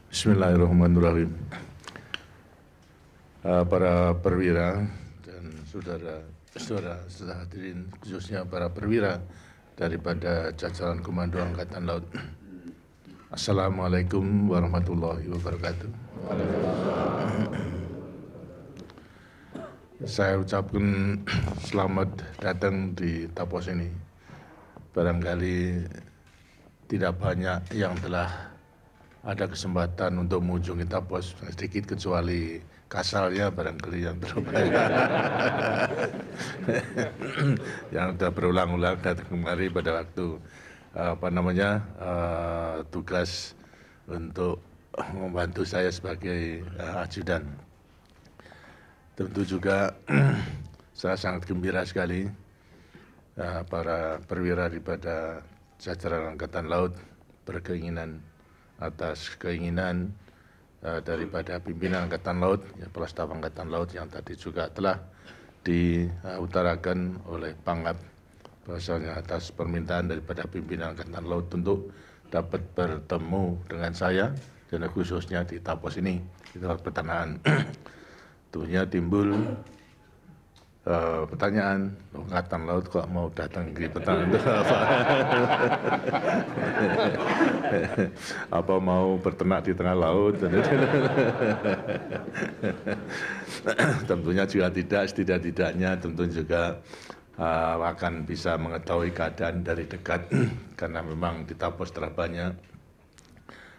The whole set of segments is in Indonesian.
Bismillahirrahmanirrahim. Para perwira dan saudara-saudara hadirin, khususnya para perwira daripada jajaran Komando Angkatan Laut. Assalamualaikum warahmatullahi wabarakatuh. Saya ucapkan selamat datang di Tapos ini. Barangkali tidak banyak yang telah ada kesempatan untuk mengunjungi Tapos, sedikit kecuali Kasalnya barangkali yang terlalu banyak. Yang sudah berulang-ulang datang kemari pada waktu tugas untuk membantu saya sebagai ajudan. Tentu juga saya sangat gembira sekali para perwira daripada jajaran Angkatan Laut berkeinginan atas keinginan daripada pimpinan Angkatan Laut, Kepala Staf Angkatan Laut yang tadi juga telah diutarakan oleh Pangap, bahwasanya atas permintaan daripada pimpinan Angkatan Laut untuk dapat bertemu dengan saya dan khususnya di Tapos ini, di tempat pertanahan. Tentunya timbul pertanyaan, Angkatan Laut kok mau datang ke pertanahan itu apa? Apa mau berternak di tengah laut? Tentunya juga tidak, setidak-tidaknya tentu juga akan bisa mengetahui keadaan dari dekat karena memang di Tapos telah banyak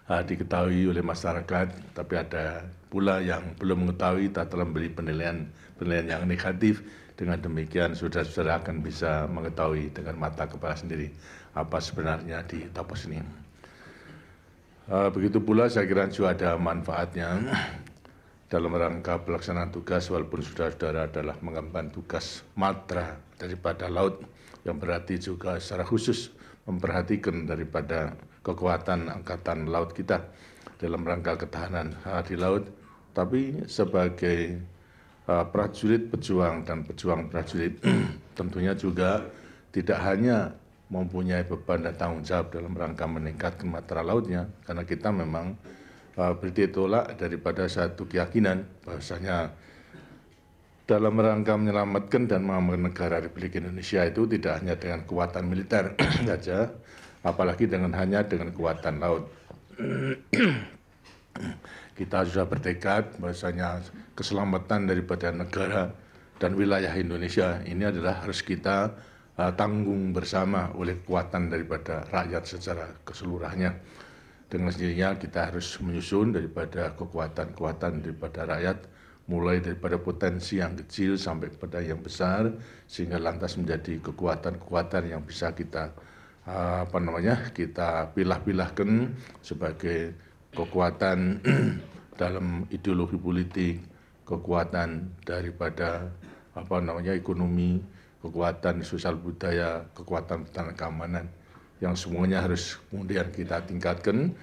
diketahui oleh masyarakat, tapi ada pula yang belum mengetahui, tak telah memberi penilaian yang negatif. Dengan demikian saudara-saudara akan bisa mengetahui dengan mata kepala sendiri apa sebenarnya di Tapos ini. Begitu pula saya kira juga ada manfaatnya dalam rangka pelaksanaan tugas, walaupun saudara-saudara adalah mengemban tugas matra daripada laut, yang berarti juga secara khusus memperhatikan daripada kekuatan Angkatan Laut kita dalam rangka ketahanan di laut, tapi sebagai prajurit pejuang dan pejuang prajurit tentunya juga tidak hanya mempunyai beban dan tanggung jawab dalam rangka meningkatkan matra lautnya, karena kita memang bertolak daripada satu keyakinan bahwasanya dalam rangka menyelamatkan dan mengamankan negara Republik Indonesia itu tidak hanya dengan kekuatan militer saja, apalagi hanya dengan kekuatan laut. Kita sudah bertekad bahwasanya keselamatan daripada negara dan wilayah Indonesia ini adalah harus kita tanggung bersama oleh kekuatan daripada rakyat secara keseluruhannya. Dengan sendirinya kita harus menyusun daripada kekuatan-kekuatan daripada rakyat, mulai daripada potensi yang kecil sampai kepada yang besar, sehingga lantas menjadi kekuatan-kekuatan yang bisa kita kita pilah-pilahkan sebagai kekuatan dalam ideologi politik, kekuatan daripada ekonomi, kekuatan sosial budaya, kekuatan pertahanan keamanan, yang semuanya harus kemudian kita tingkatkan,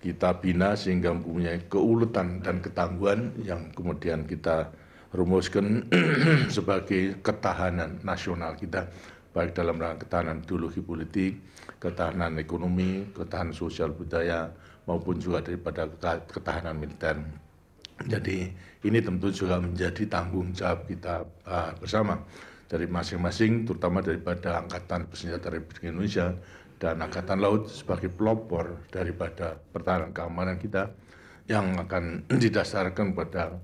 kita bina sehingga mempunyai keuletan dan ketangguhan yang kemudian kita rumuskan sebagai ketahanan nasional kita, baik dalam rangka ketahanan ideologi politik, ketahanan ekonomi, ketahanan sosial budaya, maupun juga daripada ketahanan militer. Jadi ini tentu juga menjadi tanggung jawab kita bersama dari masing-masing, terutama daripada Angkatan Bersenjata Republik Indonesia dan Angkatan Laut sebagai pelopor daripada pertahanan keamanan kita yang akan didasarkan pada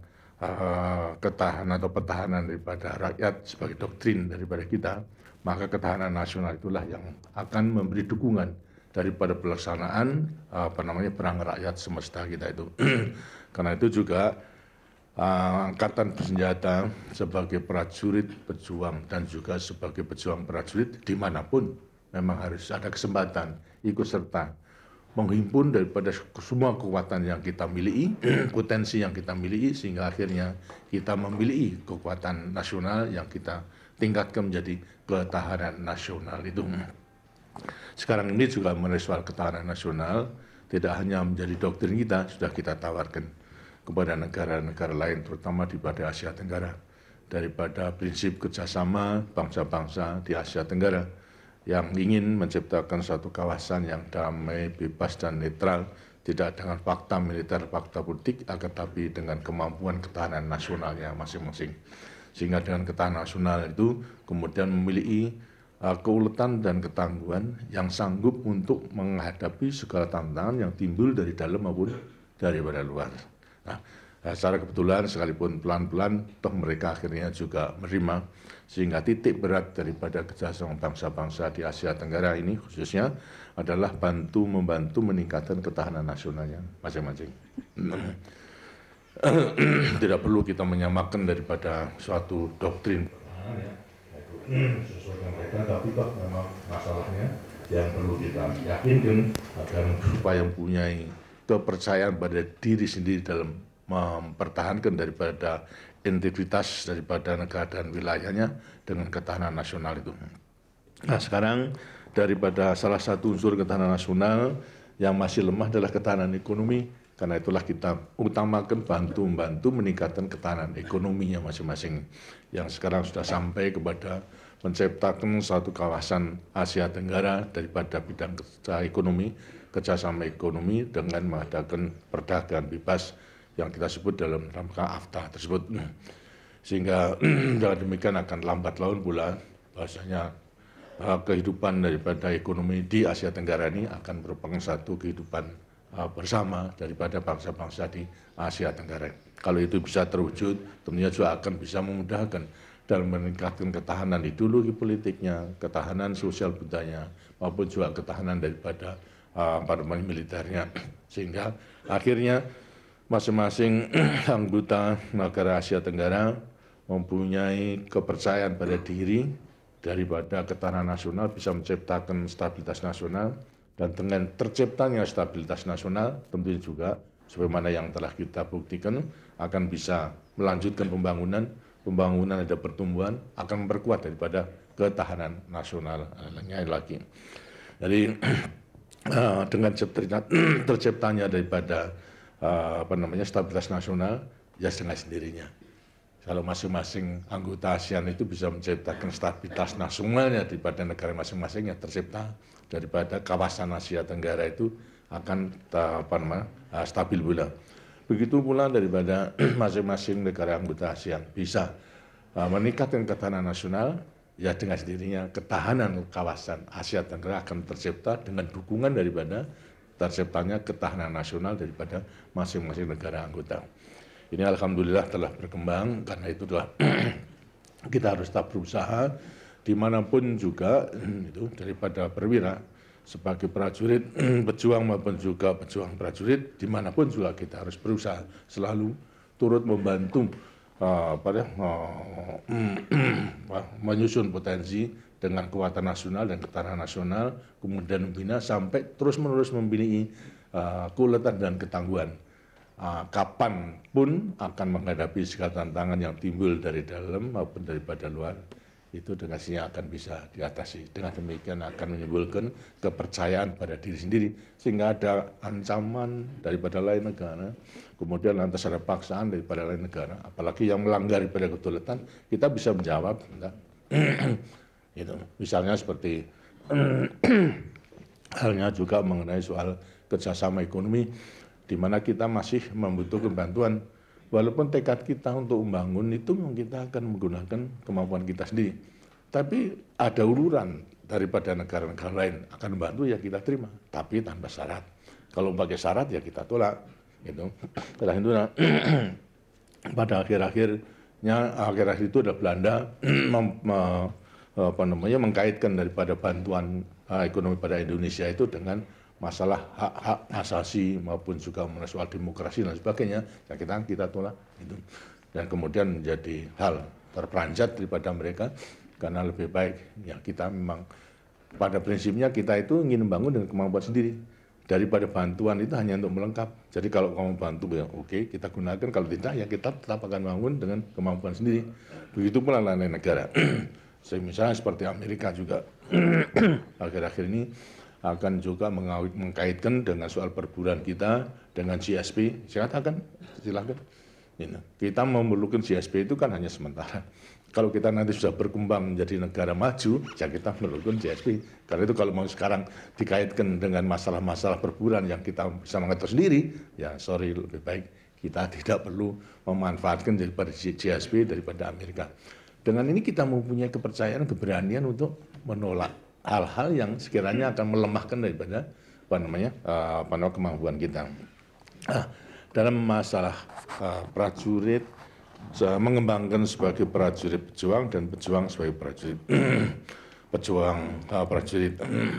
ketahanan atau pertahanan daripada rakyat sebagai doktrin daripada kita. Maka ketahanan nasional itulah yang akan memberi dukungan daripada pelaksanaan perang rakyat semesta kita itu. Karena itu juga Angkatan Bersenjata sebagai prajurit pejuang dan juga sebagai pejuang prajurit dimanapun memang harus ada kesempatan ikut serta menghimpun daripada semua kekuatan yang kita miliki, potensi yang kita miliki, sehingga akhirnya kita memiliki kekuatan nasional yang kita tingkatkan menjadi ketahanan nasional itu. Sekarang ini juga mengenai soal ketahanan nasional tidak hanya menjadi doktrin kita, sudah kita tawarkan kepada negara-negara lain, terutama di pada Asia Tenggara, daripada prinsip kerjasama bangsa-bangsa di Asia Tenggara yang ingin menciptakan satu kawasan yang damai, bebas, dan netral, tidak dengan fakta militer, fakta politik, akan tapi dengan kemampuan ketahanan nasionalnya masing-masing. Sehingga dengan ketahanan nasional itu kemudian memiliki keuletan dan ketangguhan yang sanggup untuk menghadapi segala tantangan yang timbul dari dalam maupun daripada luar. Nah, secara kebetulan sekalipun pelan-pelan, toh mereka akhirnya juga menerima, sehingga titik berat daripada kerjasama bangsa-bangsa di Asia Tenggara ini khususnya adalah membantu meningkatkan ketahanan nasionalnya masing-masing. Tidak perlu kita menyamakan daripada suatu doktrin sesuai dengan mereka, tapi kok memang masalahnya yang perlu kita yakinkan agar supaya mempunyai kepercayaan pada diri sendiri dalam mempertahankan daripada integritas daripada negara dan wilayahnya dengan ketahanan nasional itu. Nah, sekarang daripada salah satu unsur ketahanan nasional yang masih lemah adalah ketahanan ekonomi. Karena itulah kita utamakan membantu meningkatkan ketahanan ekonominya masing-masing. Yang sekarang sudah sampai kepada menciptakan satu kawasan Asia Tenggara daripada bidang kerjasama ekonomi dengan mengadakan perdagangan bebas yang kita sebut dalam rangka AFTA tersebut. Sehingga dengan demikian akan lambat laun pula bahasanya kehidupan daripada ekonomi di Asia Tenggara ini akan merupakan satu kehidupan bersama daripada bangsa-bangsa di Asia Tenggara. Kalau itu bisa terwujud, tentunya juga akan bisa memudahkan dalam meningkatkan ketahanan ideologi politiknya, ketahanan sosial budaya, maupun juga ketahanan daripada militernya. Sehingga akhirnya masing-masing anggota negara Asia Tenggara mempunyai kepercayaan pada diri daripada ketahanan nasional bisa menciptakan stabilitas nasional, dan dengan terciptanya stabilitas nasional tentunya juga sebagaimana yang telah kita buktikan akan bisa melanjutkan pembangunan ada pertumbuhan, akan memperkuat daripada ketahanan nasional lagi. Jadi dengan terciptanya daripada stabilitas nasional ya dengan sendirinya. Kalau masing-masing anggota ASEAN itu bisa menciptakan stabilitas nasionalnya daripada negara masing-masing yang tercipta daripada kawasan Asia Tenggara itu akan stabil pula. Begitu pula daripada masing-masing negara anggota ASEAN bisa meningkatkan ketahanan nasional, ya dengan sendirinya ketahanan kawasan Asia Tenggara akan tercipta dengan dukungan daripada terciptanya ketahanan nasional daripada masing-masing negara anggota. Ini alhamdulillah telah berkembang, karena itu telah kita harus tetap berusaha dimanapun juga itu daripada perwira sebagai prajurit pejuang maupun juga pejuang prajurit, dimanapun juga kita harus berusaha selalu turut membantu menyusun potensi dengan kekuatan nasional dan ketahanan nasional, kemudian membina sampai terus-menerus memiliki keuletan dan ketangguhan. Kapan pun akan menghadapi segala tantangan yang timbul dari dalam maupun daripada luar, itu dengan sendirinya akan bisa diatasi. Dengan demikian akan menimbulkan kepercayaan pada diri sendiri, sehingga ada ancaman daripada lain negara, kemudian lantas ada paksaan daripada lain negara, apalagi yang melanggar daripada kedaulatan, kita bisa menjawab. Itu misalnya seperti halnya juga mengenai soal kerjasama ekonomi, di mana kita masih membutuhkan bantuan. Walaupun tekad kita untuk membangun itu kita akan menggunakan kemampuan kita sendiri. Tapi ada uluran daripada negara-negara lain akan membantu, ya kita terima. Tapi tanpa syarat. Kalau pakai syarat ya kita tolak. Gitu. Setelah itu pada akhir-akhir itu ada Belanda mengkaitkan daripada bantuan ekonomi pada Indonesia itu dengan masalah hak-hak asasi maupun juga soal demokrasi dan sebagainya, ya kita tolak itu. Dan kemudian menjadi hal terperanjat daripada mereka, karena lebih baik ya kita memang pada prinsipnya kita itu ingin membangun dengan kemampuan sendiri, daripada bantuan itu hanya untuk melengkap. Jadi kalau kamu bantu ya oke, kita gunakan, kalau tidak ya kita tetap akan bangun dengan kemampuan sendiri. Begitu pula lain negara. Misalnya seperti Amerika juga akhir-akhir ini akan juga mengkaitkan dengan soal perburuan kita dengan GSP. Saya katakan silakan. Gitu. Kita memerlukan GSP itu kan hanya sementara. Kalau kita nanti sudah berkembang menjadi negara maju, ya kita memerlukan GSP. Karena itu kalau mau sekarang dikaitkan dengan masalah-masalah perburuan yang kita bisa mengatur sendiri, ya sorry, lebih baik kita tidak perlu memanfaatkan daripada GSP daripada Amerika. Dengan ini kita mempunyai kepercayaan, keberanian untuk menolak hal-hal yang sekiranya akan melemahkan daripada kemampuan kita. Dalam masalah prajurit, mengembangkan sebagai prajurit pejuang dan pejuang sebagai prajurit prajurit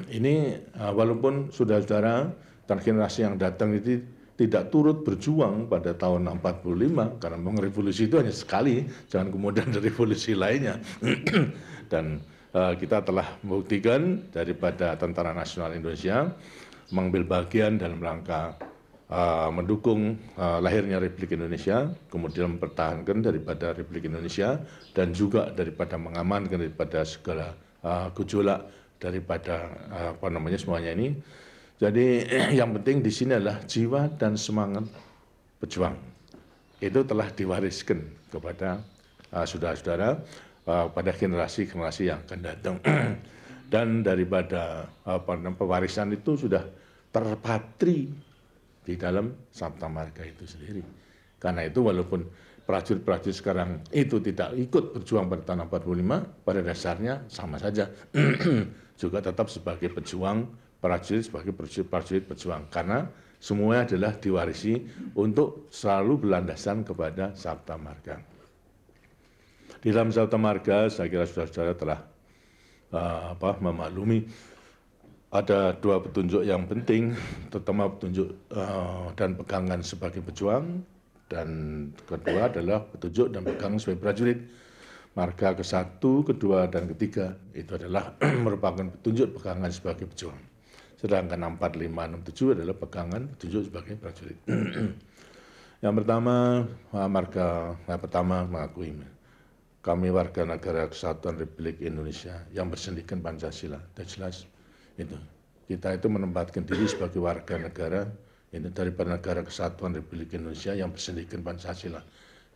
ini walaupun saudara-saudara dan generasi yang datang itu tidak turut berjuang pada tahun 45 karena memang revolusi itu hanya sekali, jangan kemudian ada revolusi lainnya. Dan kita telah membuktikan daripada Tentara Nasional Indonesia mengambil bagian dalam rangka mendukung lahirnya Republik Indonesia, kemudian mempertahankan daripada Republik Indonesia dan juga daripada mengamankan daripada segala gejolak daripada semuanya ini. Jadi yang penting di sini adalah jiwa dan semangat pejuang. Itu telah diwariskan kepada saudara-saudara pada generasi-generasi yang akan datang. Dan daripada pewarisan itu sudah terpatri di dalam Sabta Marga itu sendiri. Karena itu walaupun prajurit-prajurit sekarang itu tidak ikut berjuang pada tahun 45, pada dasarnya sama saja. Juga tetap sebagai pejuang, prajurit sebagai prajurit pejuang. Karena semuanya adalah diwarisi untuk selalu berlandasan kepada Sabta Marga. Di dalam Sabta Marga, saya kira saudara-saudara telah memaklumi ada dua petunjuk yang penting, terutama petunjuk dan pegangan sebagai pejuang, dan kedua adalah petunjuk dan pegangan sebagai prajurit. Marga ke-1, kedua, dan ketiga itu adalah merupakan petunjuk pegangan sebagai pejuang. Sedangkan 4, 5, 6, 7 adalah pegangan petunjuk sebagai prajurit. Yang pertama, marga pertama mengakui kami warga negara Kesatuan Republik Indonesia yang bersendikan Pancasila. Sudah jelas. Itu. Kita itu menempatkan diri sebagai warga negara ini daripada negara Kesatuan Republik Indonesia yang bersendikan Pancasila.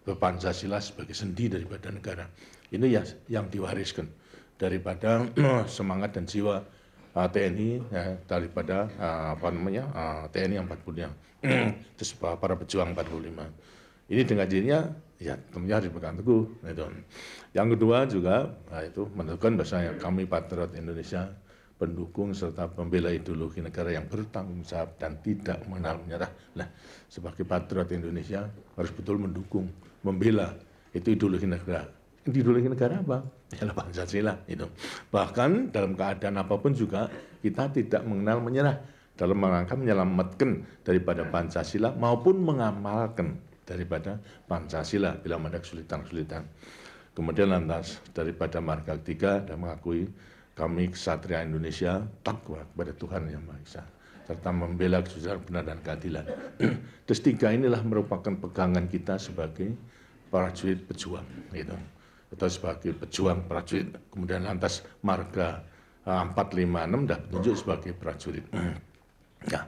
Pancasila sebagai sendi daripada negara. Ini ya yang diwariskan daripada semangat dan jiwa TNI ya, daripada TNI yang 45. Terus para pejuang 45. Ini dengan dirinya ya tentunya harus dipegang teguh. Itu. Yang kedua juga itu menentukan bahasanya kami patriot Indonesia, pendukung serta pembela ideologi negara yang bertanggung jawab dan tidak mengenal menyerah. Nah, sebagai patriot Indonesia harus betul mendukung, membela itu ideologi negara. Ideologi negara apa? Ialah Pancasila itu. Bahkan dalam keadaan apapun juga kita tidak mengenal menyerah dalam rangka menyelamatkan daripada Pancasila maupun mengamalkan daripada Pancasila bila ada kesulitan-kesulitan. Kemudian lantas daripada marga ketiga dan mengakui kami Ksatria Indonesia takwa kepada Tuhan Yang Maha Esa serta membela kesucian benar dan keadilan. Terus tiga inilah merupakan pegangan kita sebagai prajurit pejuang, gitu. Atau sebagai pejuang prajurit. Kemudian lantas marga 4, 5, 6 dah tunjuk sebagai prajurit. Ya.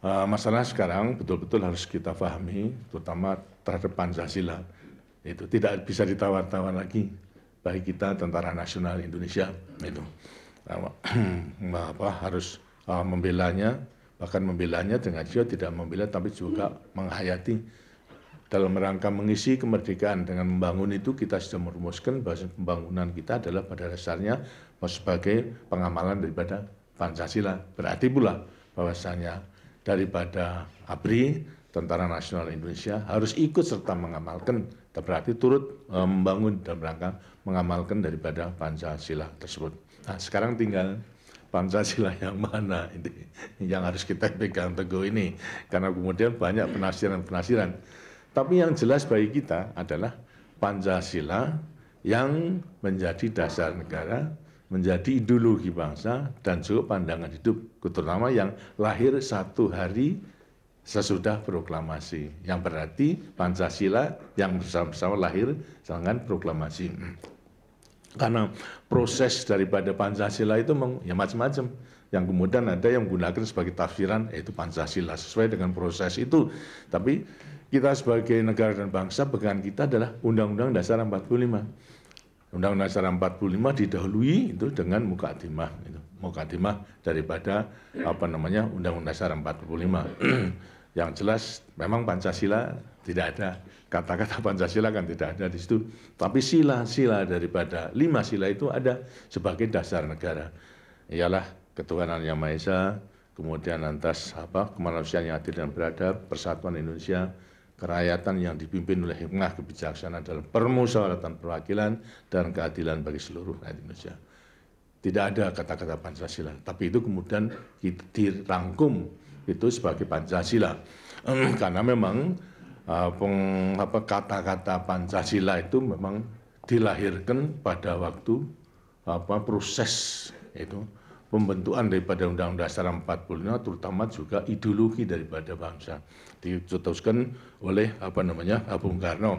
Masalah sekarang betul-betul harus kita pahami, terutama terhadap Pancasila. Itu tidak bisa ditawar-tawar lagi. Bagi kita Tentara Nasional Indonesia itu harus membelanya, bahkan membelanya dengan jiwa, tidak membela tapi juga menghayati dalam rangka mengisi kemerdekaan. Dengan membangun itu kita sudah merumuskan bahwa pembangunan kita adalah pada dasarnya sebagai pengamalan daripada Pancasila. Berarti pula bahwasanya daripada ABRI Tentara Nasional Indonesia harus ikut serta mengamalkan, berarti turut membangun dalam rangka mengamalkan daripada Pancasila tersebut. Nah, sekarang tinggal Pancasila yang mana ini yang harus kita pegang teguh ini, karena kemudian banyak penafsiran-penafsiran. Tapi yang jelas bagi kita adalah Pancasila yang menjadi dasar negara, menjadi ideologi bangsa dan juga pandangan hidup, terutama yang lahir satu hari sesudah proklamasi, yang berarti Pancasila yang bersama-sama lahir dengan proklamasi. Karena proses daripada Pancasila itu ya macam-macam. yang kemudian ada yang menggunakan sebagai tafsiran yaitu Pancasila sesuai dengan proses itu. Tapi kita sebagai negara dan bangsa, pegangan kita adalah Undang-Undang Dasar 45. Undang-Undang Dasar 45 didahului itu dengan mukadimah, itu mukadimah daripada Undang-Undang Dasar 45. Yang jelas memang Pancasila tidak ada, kata-kata Pancasila kan tidak ada di situ, tapi sila-sila daripada 5 sila itu ada sebagai dasar negara, ialah ketuhanan yang Maha Esa, kemudian lantas kemanusiaan yang adil dan beradab, persatuan Indonesia, kerakyatan yang dipimpin oleh hikmah kebijaksanaan dalam permusyawaratan perwakilan dan keadilan bagi seluruh rakyat Indonesia. Tidak ada kata-kata Pancasila, tapi itu kemudian dirangkum itu sebagai Pancasila. Karena memang kata-kata Pancasila itu memang dilahirkan pada waktu proses itu pembentukan daripada Undang-Undang Dasar 45, terutama juga ideologi daripada bangsa, dicetuskan oleh Bung Karno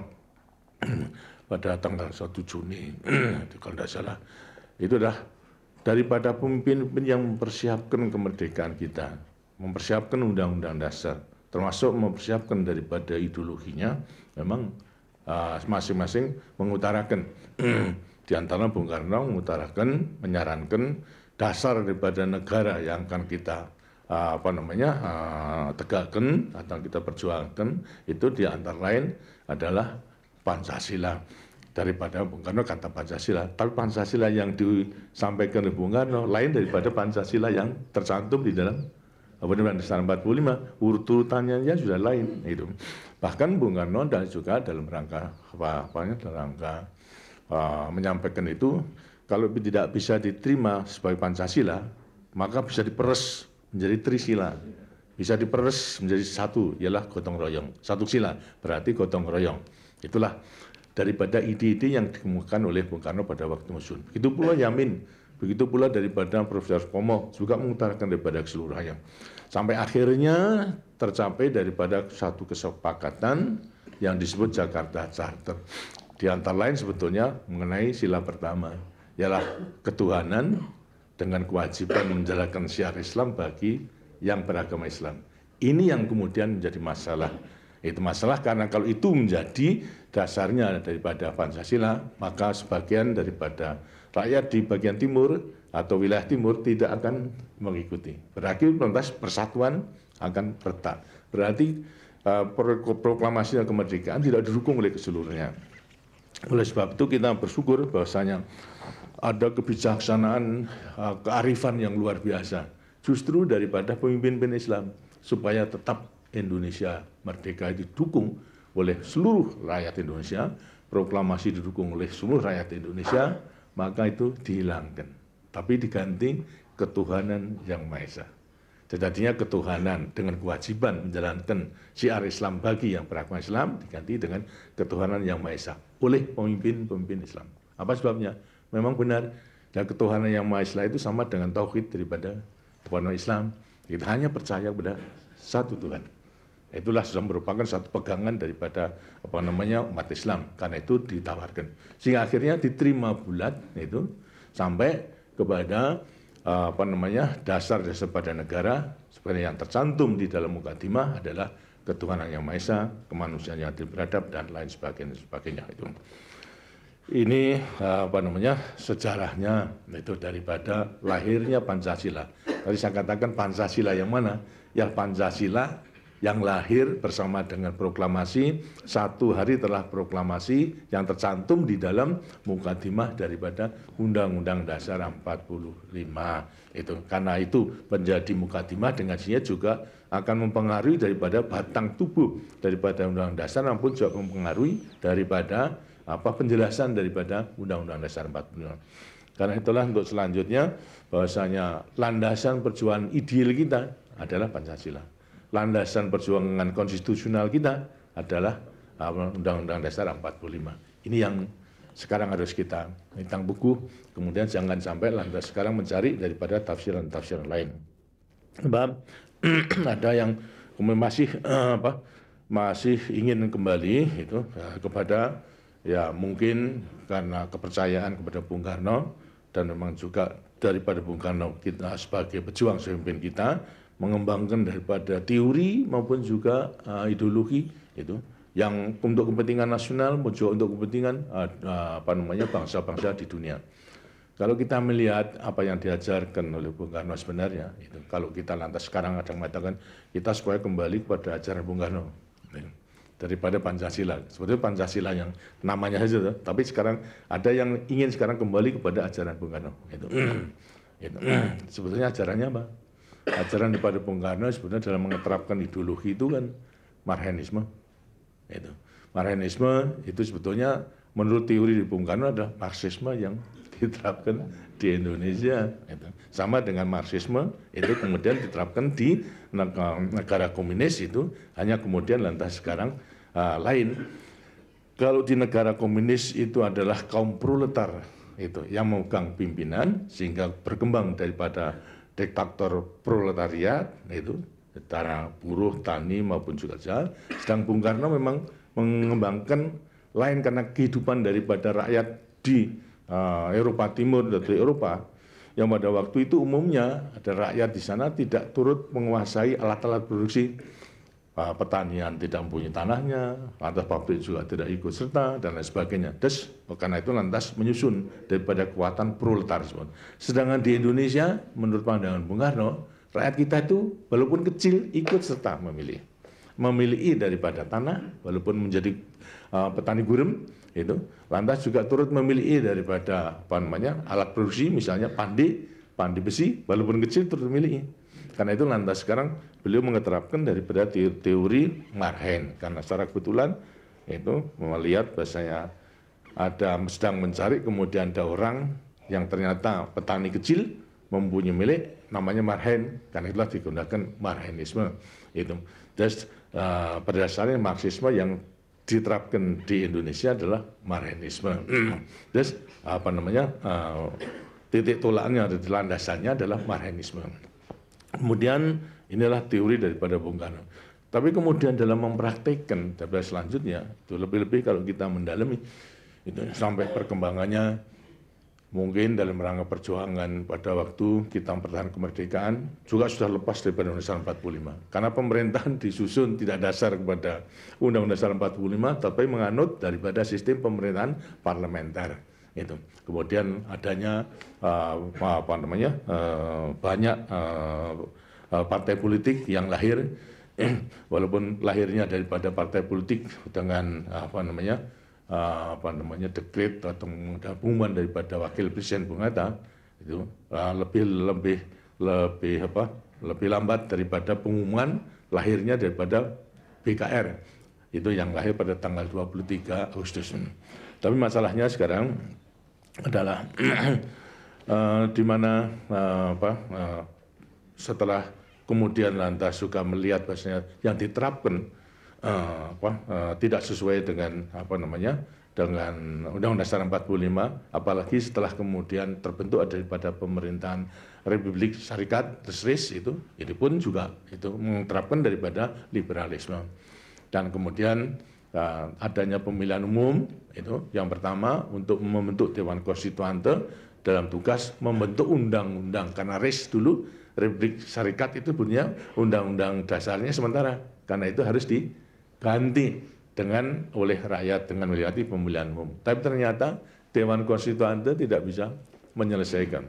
pada tanggal 1 Juni itu kalau tidak salah. Itu adalah daripada pemimpin-pemimpin yang mempersiapkan kemerdekaan kita, mempersiapkan Undang-Undang Dasar, termasuk mempersiapkan daripada ideologinya, memang masing-masing mengutarakan. Di antara Bung Karno mengutarakan, menyarankan dasar daripada negara yang akan kita tegakkan atau kita perjuangkan itu di antara lain adalah Pancasila. Daripada Bung Karno kata Pancasila, tapi Pancasila yang disampaikan oleh Bung Karno lain daripada Pancasila yang tercantum di dalam Undang-Undang Dasar 45, urut-urutannya sudah lain itu. Bahkan Bung Karno dan juga dalam rangka menyampaikan itu, kalau tidak bisa diterima sebagai Pancasila, maka bisa diperes menjadi trisila. Bisa diperes menjadi satu, ialah gotong royong. Satu sila, berarti gotong royong. Itulah daripada ide-ide yang dikemukakan oleh Bung Karno pada waktu Musun. Begitu pula Yamin, begitu pula daripada Profesor Pomo, juga mengutarakan daripada keseluruhannya. Sampai akhirnya tercapai daripada satu kesepakatan yang disebut Jakarta Charter. Di antara lain sebetulnya mengenai sila pertama, ialah ketuhanan dengan kewajiban menjalankan syiar Islam bagi yang beragama Islam. Ini yang kemudian menjadi masalah. Itu masalah karena kalau itu menjadi dasarnya daripada Pancasila, maka sebagian daripada rakyat di bagian timur atau wilayah timur tidak akan mengikuti. Berarti lantas persatuan akan retak. Berarti proklamasi kemerdekaan tidak didukung oleh keseluruhannya. Oleh sebab itu kita bersyukur bahwasanya ada kebijaksanaan, kearifan yang luar biasa justru daripada pemimpin-pemimpin Islam supaya tetap Indonesia merdeka didukung oleh seluruh rakyat Indonesia, proklamasi didukung oleh seluruh rakyat Indonesia, maka itu dihilangkan. Tapi diganti ketuhanan yang Maha Esa. Sejatinya ketuhanan dengan kewajiban menjalankan syiar Islam bagi yang beragama Islam diganti dengan ketuhanan yang Maha Esa oleh pemimpin-pemimpin Islam. Apa sebabnya? Memang benar, dan ketuhanan yang Maha Esa itu sama dengan tauhid daripada ketuhanan Islam. Kita hanya percaya kepada satu Tuhan. Itulah sudah merupakan satu pegangan daripada umat Islam. Karena itu ditawarkan. Sehingga akhirnya diterima bulat itu sampai kepada dasar-dasar pada negara seperti yang tercantum di dalam mukadimah adalah ketuhanan yang Maha Esa, kemanusiaan yang adil beradab dan lain sebagainya itu. Ini sejarahnya itu daripada lahirnya Pancasila. Tadi saya katakan Pancasila yang mana? Ya Pancasila yang lahir bersama dengan proklamasi, satu hari telah proklamasi yang tercantum di dalam mukadimah daripada Undang-Undang Dasar 45. Itu karena itu menjadi mukadimah dengan sini juga akan mempengaruhi daripada batang tubuh daripada Undang-Undang Dasar maupun juga mempengaruhi daripada penjelasan daripada Undang-Undang Dasar 45. Karena itulah untuk selanjutnya bahwasanya landasan perjuangan ideal kita adalah Pancasila. Landasan perjuangan konstitusional kita adalah Undang-Undang Dasar 45. Ini yang sekarang harus kita tentang buku, kemudian jangan sampai lantas sekarang mencari daripada tafsiran-tafsiran lain. Ada yang masih ingin kembali itu kepada ya mungkin karena kepercayaan kepada Bung Karno dan memang juga daripada Bung Karno kita sebagai pejuang pemimpin kita mengembangkan daripada teori maupun juga ideologi itu yang untuk kepentingan nasional maupun juga untuk kepentingan bangsa-bangsa di dunia. Kalau kita melihat apa yang diajarkan oleh Bung Karno sebenarnya, itu kalau kita lantas sekarang ada yang mengatakan kita supaya kembali kepada ajaran Bung Karno daripada Pancasila. Sebetulnya Pancasila yang namanya saja, tapi sekarang ada yang ingin sekarang kembali kepada ajaran Bung Karno. Itu. Sebetulnya ajarannya apa? Ajaran daripada Bung Karno sebenarnya dalam mengeterapkan ideologi itu kan Marxisme. Itu. Marxisme itu sebetulnya menurut teori di Bung Karno adalah Marxisme yang diterapkan di Indonesia. Itu. Sama dengan Marxisme itu kemudian diterapkan di negara komunis itu hanya kemudian lantas sekarang lain. Kalau di negara komunis itu adalah kaum proletar itu yang memegang pimpinan sehingga berkembang daripada diktator proletariat itu antara buruh, tani maupun juga jahat. Sedang Bung Karno memang mengembangkan lain karena kehidupan daripada rakyat di Eropa Timur dan Eropa yang pada waktu itu umumnya ada rakyat di sana tidak turut menguasai alat-alat produksi. Pertanian tidak mempunyai tanahnya, lantas pabrik juga tidak ikut serta dan lain sebagainya. Karena itu lantas menyusun daripada kekuatan proletarisme. Sedangkan di Indonesia, menurut pandangan Bung Karno, rakyat kita itu walaupun kecil ikut serta memilih daripada tanah, walaupun menjadi petani gurem itu, lantas juga turut memilih daripada alat produksi, misalnya pandi besi, walaupun kecil turut memilih. Karena itu lantas sekarang beliau mengeterapkan daripada teori Marxen karena secara kebetulan itu melihat bahasanya ada sedang mencari kemudian ada orang yang ternyata petani kecil mempunyai milik namanya Marxen karena itulah digunakan Marxisme itu. Terus pada dasarnya Marxisme yang diterapkan di Indonesia adalah Marxisme. Terus titik tolaknya atau landasannya adalah Marxisme. Kemudian inilah teori daripada Bung Karno. Tapi kemudian dalam mempraktikkan daripada selanjutnya itu lebih-lebih kalau kita mendalami itu sampai perkembangannya mungkin dalam rangka perjuangan pada waktu kita mempertahankan kemerdekaan juga sudah lepas daripada Undang-Undang 45. Karena pemerintahan disusun tidak dasar kepada Undang-Undang 45 tapi menganut daripada sistem pemerintahan parlementer. Itu. Kemudian adanya banyak partai politik yang lahir, walaupun lahirnya daripada partai politik dengan dekret atau pengumuman daripada wakil presiden Bung Hatta itu lebih lambat daripada pengumuman lahirnya daripada BKR itu yang lahir pada tanggal 23 Agustus. Tapi masalahnya sekarang adalah di mana setelah kemudian lantas juga melihat bahasanya yang diterapkan tidak sesuai dengan dengan Undang-Undang Dasar 45, apalagi setelah kemudian terbentuk daripada pemerintahan Republik Syarikat Resris itu pun juga itu menerapkan daripada liberalisme. Dan kemudian adanya pemilihan umum itu yang pertama untuk membentuk Dewan Konstituante dalam tugas membentuk undang-undang karena dulu Republik Syarikat itu punya undang-undang dasarnya sementara karena itu harus diganti dengan oleh rakyat dengan melewati pemilihan umum. Tapi ternyata Dewan Konstituante tidak bisa menyelesaikan.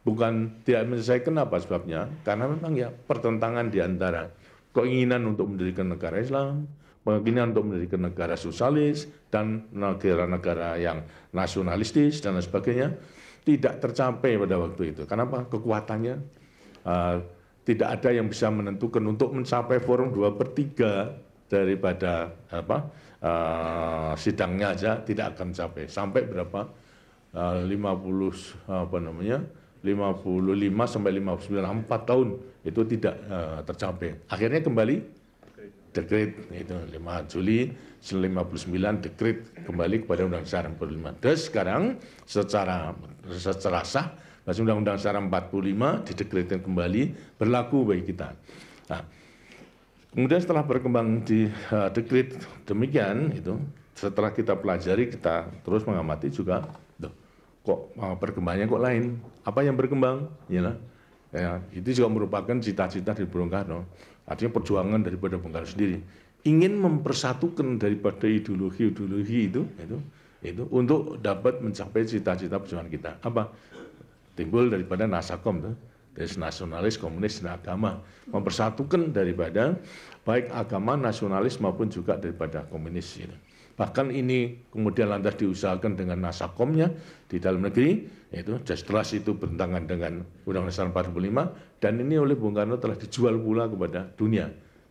Bukan tidak menyelesaikan apa sebabnya? Karena memang ya pertentangan di antara keinginan untuk mendirikan negara Islam, keinginan untuk mendirikan negara sosialis dan negara-negara yang nasionalistis dan lain sebagainya tidak tercapai pada waktu itu. Kenapa? Kekuatannya tidak ada yang bisa menentukan untuk mencapai forum 2/3 daripada sidangnya aja tidak akan mencapai. Sampai berapa? 55 sampai 59 4 tahun itu tidak tercapai. Akhirnya kembali dekret itu 5 Juli 1959 dekret kembali kepada Undang-Undang 45. Dan sekarang secara sah Undang-Undang 45 didekretkan kembali berlaku bagi kita. Nah, kemudian setelah berkembang di dekret demikian itu setelah kita pelajari kita terus mengamati juga kok perkembangannya kok lain. Apa yang berkembang? Ya, itu juga merupakan cita-cita dari Bung Karno. Artinya perjuangan daripada Bung Karno sendiri ingin mempersatukan daripada ideologi-ideologi itu untuk dapat mencapai cita-cita perjuangan kita. Apa? Timbul daripada Nasakom tuh, dari nasionalis, komunis, dan agama, mempersatukan daripada baik agama nasionalis maupun juga daripada komunis. Gitu. Bahkan ini kemudian lantas diusahakan dengan Nasakomnya di dalam negeri, itu setelah itu bertentangan dengan Undang-Undang 45, dan ini oleh Bung Karno telah dijual pula kepada dunia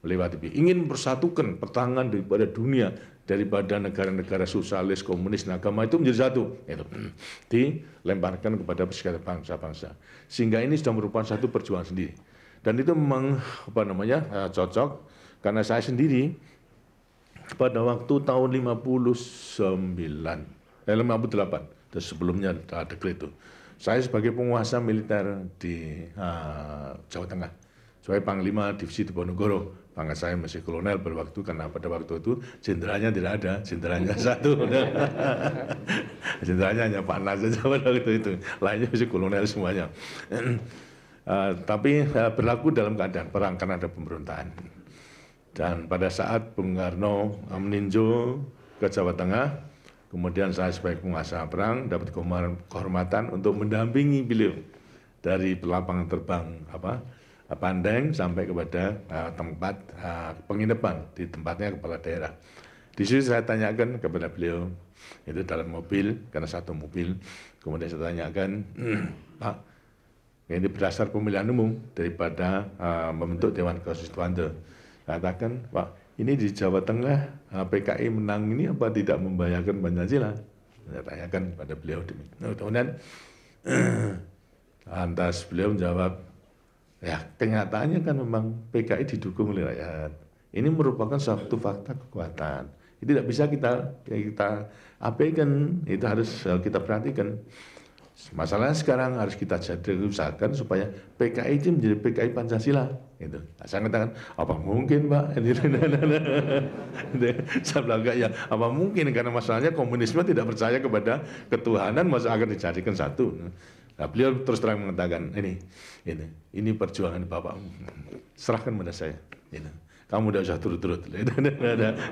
lewat TV. Ingin mempersatukan pertahanan daripada dunia, daripada negara-negara sosialis, komunis, dan agama itu menjadi satu. Itu dilemparkan kepada perserikatan bangsa-bangsa. Sehingga ini sudah merupakan satu perjuangan sendiri. Dan itu memang cocok karena saya sendiri pada waktu tahun 58, dan sebelumnya dekret itu, saya sebagai penguasa militer di Jawa Tengah, sebagai Panglima Divisi Diponegoro. Pangkat saya masih kolonel pada waktu, karena pada waktu itu jenderalnya tidak ada, jenderalnya satu. Jenderalnya hanya Pak Nas saja pada waktu itu, lainnya masih kolonel semuanya. Tapi berlaku dalam keadaan perang karena ada pemberontakan. Dan pada saat Bung Karno meninjau ke Jawa Tengah, kemudian saya sebagai penguasa perang dapat kehormatan untuk mendampingi beliau dari lapangan terbang Pandeng sampai kepada tempat penginapan di tempatnya kepala daerah. Di situ saya tanyakan kepada beliau, itu dalam mobil, karena satu mobil. Kemudian saya tanyakan, Pak, ini berdasar pemilihan umum daripada membentuk Dewan Konstituante. Katakan, Pak, ini di Jawa Tengah PKI menang ini apa tidak membahayakan Pancasila? Saya tanyakan pada beliau demikian. Kemudian lantas beliau menjawab, ya kenyataannya kan memang PKI didukung oleh rakyat. Ini merupakan suatu fakta kekuatan. Itu tidak bisa kita abaikan, itu harus kita perhatikan. Masalahnya sekarang harus kita usahakan supaya PKI itu menjadi PKI Pancasila. Gitu. Saya katakan, apa mungkin Pak? Saya bilang enggak, ya apa mungkin, karena masalahnya komunisme tidak percaya kepada ketuhanan, masa akan dijadikan satu. Nah, beliau terus terang mengatakan, ini perjuangan Bapak, serahkan pada saya. Gitu. Kamu tidak usah turut-turut.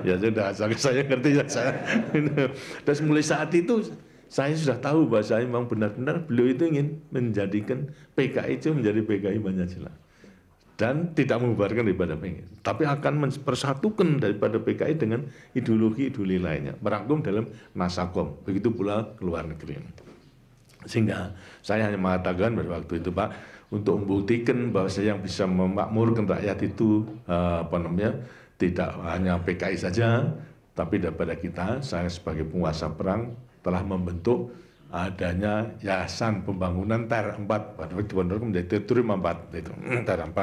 Ya sudah, saya ngerti ya saya. Dan mulai saat itu saya sudah tahu bahwa saya memang benar-benar beliau itu ingin menjadikan PKI itu menjadi PKI Pancasila. Dan tidak membubarkan daripada PKI, tapi akan mempersatukan daripada PKI dengan ideologi-ideologi lainnya, merangkum dalam Nasakom. Begitu pula ke luar negeri. Sehingga saya hanya mengatakan pada waktu itu, Pak, untuk membuktikan bahwa saya yang bisa memakmurkan rakyat itu tidak hanya PKI saja, tapi daripada kita, saya sebagai penguasa perang telah membentuk adanya Yayasan Pembangunan TR4 pada waktu menjadi Teritorium 4 itu TR4.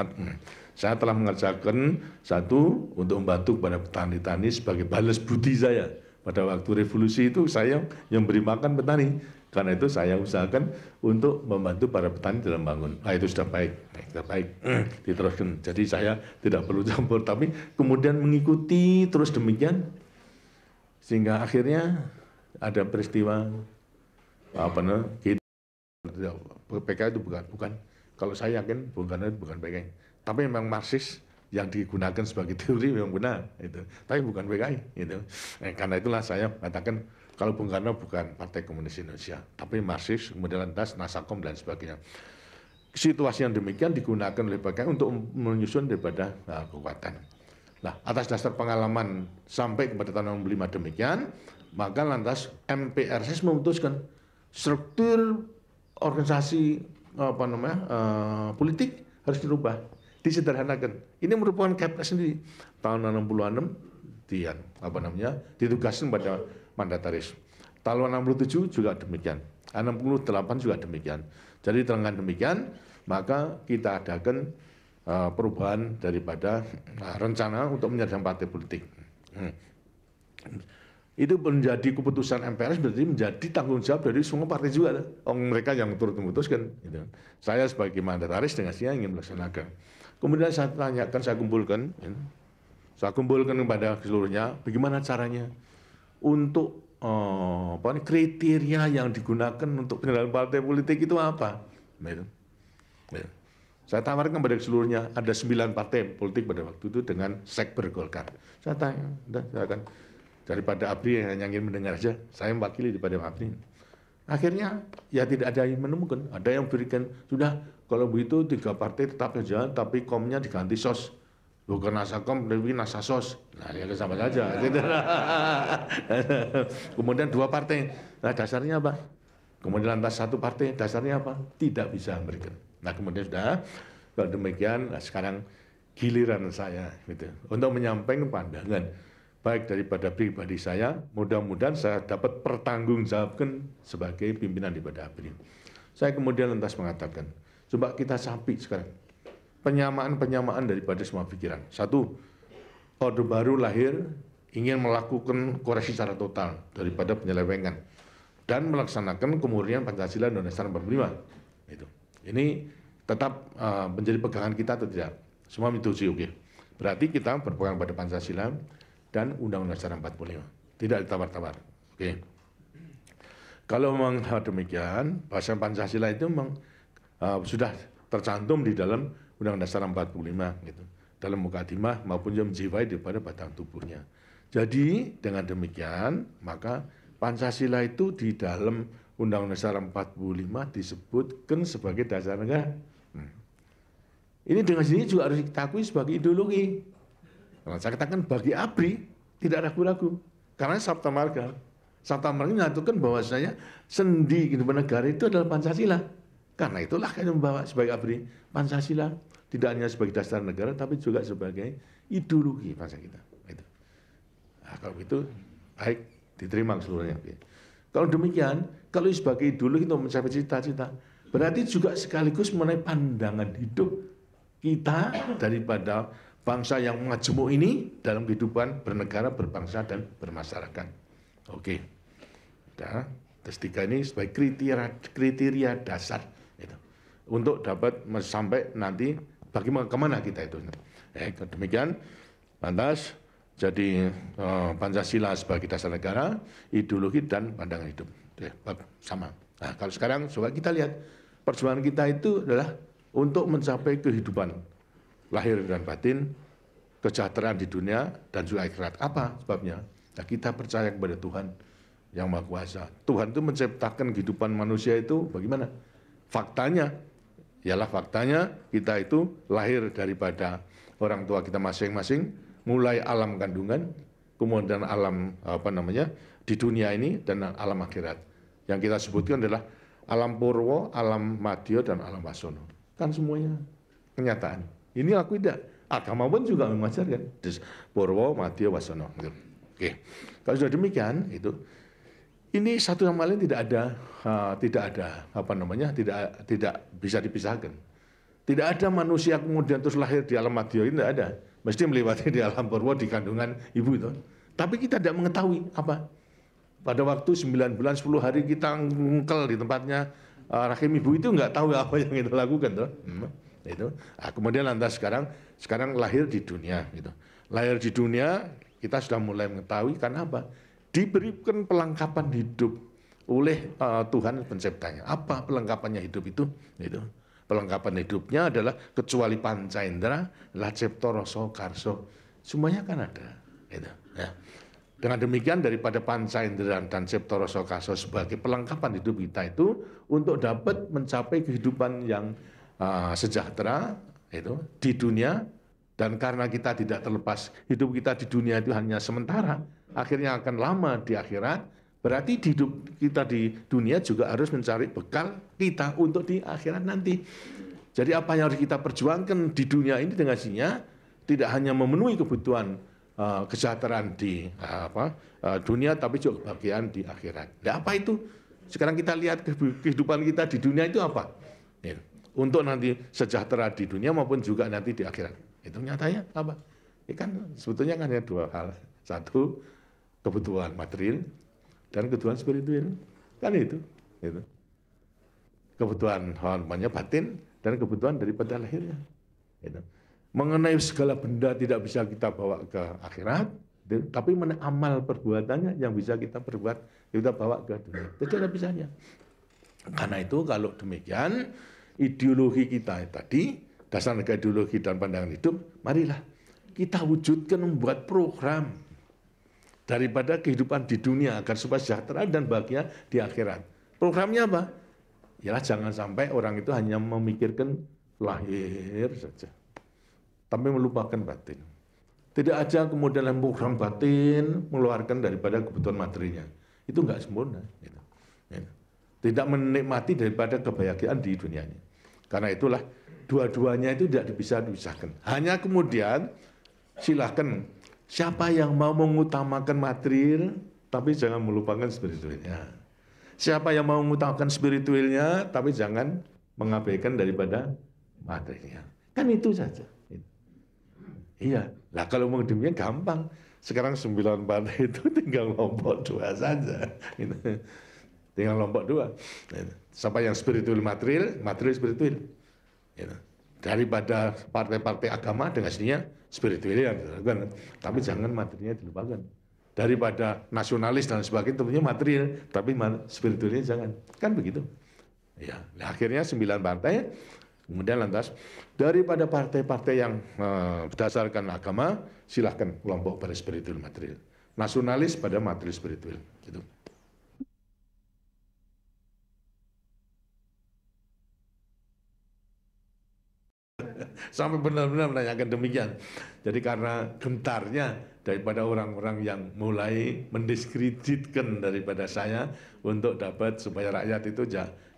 Saya telah mengerjakan satu untuk membantu kepada petani-petani sebagai balas budi saya. Pada waktu revolusi itu saya yang beri makan petani. Karena itu saya usahakan untuk membantu para petani dalam bangun. Itu sudah baik, diteruskan. Jadi saya tidak perlu campur, tapi kemudian mengikuti terus demikian, sehingga akhirnya ada peristiwa PKI itu bukan. Kalau saya yakin Bung Karno itu bukan PKI, tapi memang Marxis yang digunakan sebagai teori memang benar, itu. Tapi bukan PKI, itu. Karena itulah saya katakan, kalau Bung Karno bukan Partai Komunis Indonesia, tapi Marxis, kemudian lantas Nasakom dan sebagainya. Situasi yang demikian digunakan oleh PKI untuk menyusun daripada kekuatan. Nah, atas dasar pengalaman sampai kepada tahun 65 demikian, maka lantas MPRS memutuskan struktur organisasi politik harus dirubah, disederhanakan. Ini merupakan Kepres sendiri. Tahun 66 ditugaskan pada mandataris. Tahun 67 juga demikian. 68 juga demikian. Jadi dengan demikian, maka kita adakan perubahan daripada rencana untuk menyediakan partai politik. Itu menjadi keputusan MPRS, berarti menjadi tanggung jawab dari semua partai juga. Mereka yang turut memutuskan. Gitu. Saya sebagai mandataris dengan saya ingin melaksanakan. Kemudian saya tanyakan, saya kumpulkan kepada seluruhnya, bagaimana caranya untuk kriteria yang digunakan untuk penyelenggaraan partai politik itu apa? Gitu. Ya. Saya tawarkan kepada seluruhnya, ada 9 partai politik pada waktu itu dengan sekber Golkar. Saya tanya, saya akan daripada ABRI yang hanya ingin mendengar saja, saya mewakili daripada ABRI. Akhirnya ya tidak ada yang menemukan, ada yang berikan sudah kalau begitu 3 partai tetap saja, tapi komnya diganti sos, bukan nasakom tapi nasasos. Nah ya sama saja. Gitu. Kemudian 2 partai, nah dasarnya apa? Kemudian lantas 1 partai, dasarnya apa? Tidak bisa memberikan. Nah kemudian sudah, kalau demikian, nah sekarang giliran saya gitu, untuk menyampaikan pandangan baik daripada pribadi saya, mudah-mudahan saya dapat pertanggungjawabkan sebagai pimpinan daripada ABRI. Saya kemudian lantas mengatakan, coba kita sapi sekarang, penyamaan daripada semua pikiran. 1, Orde Baru lahir ingin melakukan koreksi secara total daripada penyelewengan dan melaksanakan kemurnian Pancasila dan Undang-Undang 45. Itu. Ini tetap menjadi pegangan kita atau tidak? Semua menyetujui, oke. Berarti kita berpegang pada Pancasila dan Undang-Undang 45. Tidak ditawar-tawar, oke. Kalau memang demikian, bahasa Pancasila itu memang sudah tercantum di dalam Undang-Undang 45 gitu. Dalam mukadimah maupun yang menjiwai daripada batang tubuhnya. Jadi dengan demikian maka Pancasila itu di dalam Undang-Undang 45 disebutkan sebagai dasar negara. Ini dengan sini juga harus kita akui sebagai ideologi. Nah, saya katakan bagi ABRI tidak ragu-ragu karena Sabta Marga menyatakan bahwasanya sendi kehidupan negara itu adalah Pancasila. Karena itulah kami membawa sebagai ABRI Pancasila tidak hanya sebagai dasar negara tapi juga sebagai ideologi bangsa kita. Itu. Nah, kalau itu baik diterima seluruhnya. Kalau demikian, kalau sebagai ideologi untuk mencapai cita-cita, berarti juga sekaligus mengenai pandangan hidup kita daripada bangsa yang majemuk ini dalam kehidupan bernegara, berbangsa dan bermasyarakat. Oke. Nah, terus 3 ini sebagai kriteria dasar itu. Untuk dapat sampai nanti bagaimana kemana kita itu. Demikian lantas jadi Pancasila sebagai dasar negara, ideologi dan pandangan hidup. Sama. Nah, kalau sekarang coba kita lihat perjuangan kita itu adalah untuk mencapai kehidupan lahir dan batin, kesejahteraan di dunia dan juga akhirat. Apa sebabnya? Nah, kita percaya kepada Tuhan yang Maha Kuasa. Tuhan itu menciptakan kehidupan manusia itu bagaimana? Faktanya kita itu lahir daripada orang tua kita masing-masing, mulai alam kandungan, kemudian alam di dunia ini dan alam akhirat. Yang kita sebutkan adalah alam purwo, alam madya dan alam wasono. Kan semuanya kenyataan. Ini aku tidak. Agama pun juga mengajarkan. Purwo, madya, wasono. Oke. Kalau sudah demikian itu ini satu sama lain tidak bisa dipisahkan. Tidak ada manusia kemudian terus lahir di alam madya, ini tidak ada. Mesti melewati di alam purwo di kandungan ibu itu. Tapi kita tidak mengetahui apa. Pada waktu 9 bulan 10 hari kita ngungkel di tempatnya rahim ibu itu nggak tahu apa yang kita lakukan tuh. Itu. Nah, kemudian lantas sekarang lahir di dunia gitu. Lahir di dunia kita sudah mulai mengetahui karena apa? Diberikan pelengkapan hidup oleh Tuhan penciptanya. Apa pelengkapannya hidup itu? Itu. Pelengkapan hidupnya adalah kecuali panca indera, lacipta rasa karsa. Semuanya kan ada. Gitu. Ya. Dengan demikian daripada panca indera dan cipta rasa karsa sebagai pelengkapan hidup kita itu untuk dapat mencapai kehidupan yang sejahtera itu di dunia, dan karena kita tidak terlepas hidup kita di dunia itu hanya sementara, akhirnya akan lama di akhirat. Berarti hidup kita di dunia juga harus mencari bekal kita untuk di akhirat nanti. Jadi apa yang harus kita perjuangkan di dunia ini dengan sinya tidak hanya memenuhi kebutuhan kesejahteraan di dunia, tapi juga bagian di akhirat. Nah, apa itu? Sekarang kita lihat kehidupan kita di dunia itu apa? Ya, untuk nanti sejahtera di dunia maupun juga nanti di akhirat. Itu nyatanya apa? Ya kan sebetulnya kan ada 2 hal. 1, kebutuhan material dan kebutuhan spiritual. Kan itu. Kebutuhan batin dan kebutuhan daripada lahirnya. Itu. Mengenai segala benda tidak bisa kita bawa ke akhirat, Tapi amal perbuatannya yang bisa kita perbuat, kita bawa ke dunia. Tidak ada bisanya. Karena itu kalau demikian, ideologi kita tadi, dasar negara ideologi dan pandangan hidup, marilah kita wujudkan membuat program daripada kehidupan di dunia agar supaya sejahtera dan bahagia di akhirat. Programnya apa? Yalah, jangan sampai orang itu hanya memikirkan lahir saja, tapi melupakan batin. Tidak aja kemudian program batin mengeluarkan daripada kebutuhan materinya. Itu enggak sempurna. Tidak menikmati daripada kebahagiaan di dunianya. Karena itulah dua-duanya itu tidak bisa dipisahkan. Hanya kemudian silakan siapa yang mau mengutamakan material tapi jangan melupakan spiritualnya. Siapa yang mau mengutamakan spiritualnya tapi jangan mengabaikan daripada materinya. Kan itu saja. Iya, lah kalau mau demikian gampang. Sekarang 9 partai itu tinggal kelompok 2 saja. Tinggal kelompok 2. Sampai yang spiritual material, material spiritual. Daripada partai-partai agama dengan aslinya spiritual yang dilakukan. Tapi jangan materialnya dilupakan. Daripada nasionalis dan sebagainya tentunya material, tapi spiritualnya jangan. Kan begitu. Ya, nah, akhirnya 9 partai. Kemudian lantas daripada partai-partai yang berdasarkan agama, silahkan kelompok pada spiritual material. Nasionalis pada material spiritual. Gitu. Sampai benar-benar menanyakan demikian. Jadi karena gentarnya daripada orang-orang yang mulai mendiskreditkan daripada saya untuk dapat supaya rakyat itu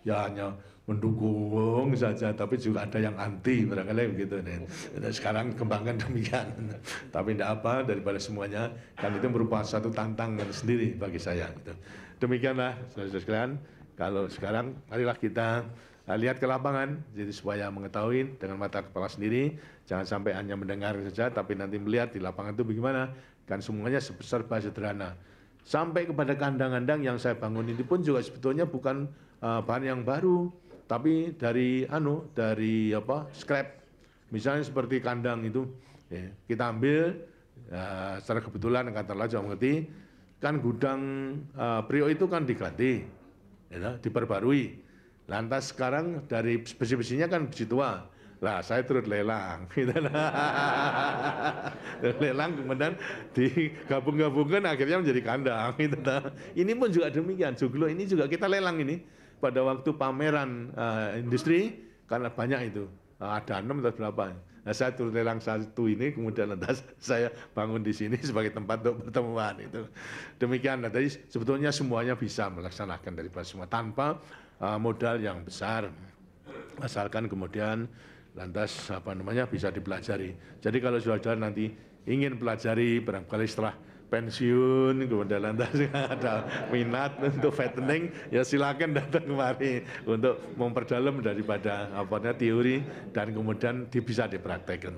ya hanya mendukung saja, tapi juga ada yang anti barangkali begitu. Sekarang kembangkan demikian. Tapi tidak apa, daripada semuanya kan itu merupakan satu tantangan sendiri bagi saya. Demikianlah saudara-saudara sekalian. Kalau sekarang marilah kita lihat ke lapangan, jadi supaya mengetahui dengan mata kepala sendiri, jangan sampai hanya mendengar saja, tapi nanti melihat di lapangan itu bagaimana. Kan semuanya serba sederhana. Sampai kepada kandang-kandang yang saya bangun ini pun juga sebetulnya bukan bahan yang baru, tapi dari scrap. Misalnya seperti kandang itu, ya, kita ambil secara kebetulan katakanlah jangan mengerti, kan gudang Priok itu kan diganti, ya, diperbarui. Lantas sekarang dari besi-besinya kan besi tua. Lah saya turut lelang. Lelang kemudian digabung-gabungkan akhirnya menjadi kandang. Ini pun juga demikian. Joglo ini juga kita lelang ini. Pada waktu pameran industri, karena banyak itu. Ada 6 atau berapa. Nah, saya turut lelang satu ini, kemudian lantas saya bangun di sini sebagai tempat untuk pertemuan. Itu demikian. Nah, tadi sebetulnya semuanya bisa melaksanakan daripada semua tanpa modal yang besar, asalkan kemudian lantas bisa dipelajari. Jadi kalau saudara nanti ingin pelajari barangkali setelah pensiun kemudian lantas ada minat untuk fattening, ya silakan datang kemari untuk memperdalam daripada teori dan kemudian bisa dipraktekkan.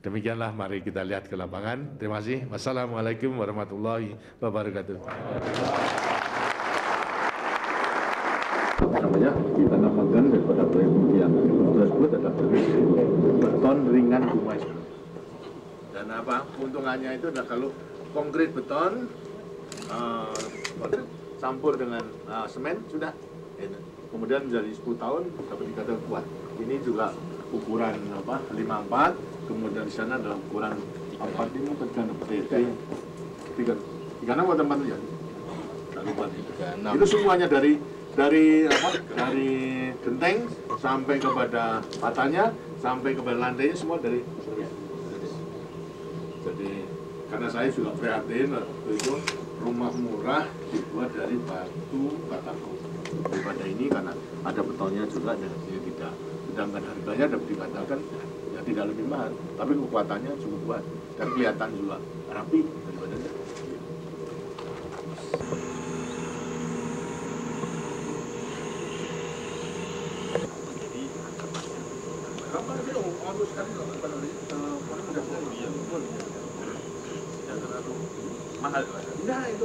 Demikianlah, mari kita lihat ke lapangan. Terima kasih. Wassalamualaikum warahmatullahi wabarakatuh. Kita namakan daripada proyek yang tersebut adalah beton ringan Dumai. Dan keuntungannya itu adalah kalau konkrit beton campur dengan semen sudah, kemudian menjadi 10 tahun dapat dikatakan kuat. Ini juga ukuran 54, kemudian di sana adalah ukuran 4 ini tiga enam atau 4 ya? Itu semuanya dari genteng sampai kepada patahnya, sampai kepada lantainya semua dari. Jadi karena saya juga prihatin waktu itu rumah murah dibuat dari batu bataku. Daripada ini karena ada betonnya juga dan tidak, sedangkan harganya dapat dikatakan ya tidak lebih mahal, tapi kekuatannya cukup kuat dan kelihatan juga rapi daripada. Mahal. Nah itu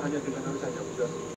hanya dengan saja.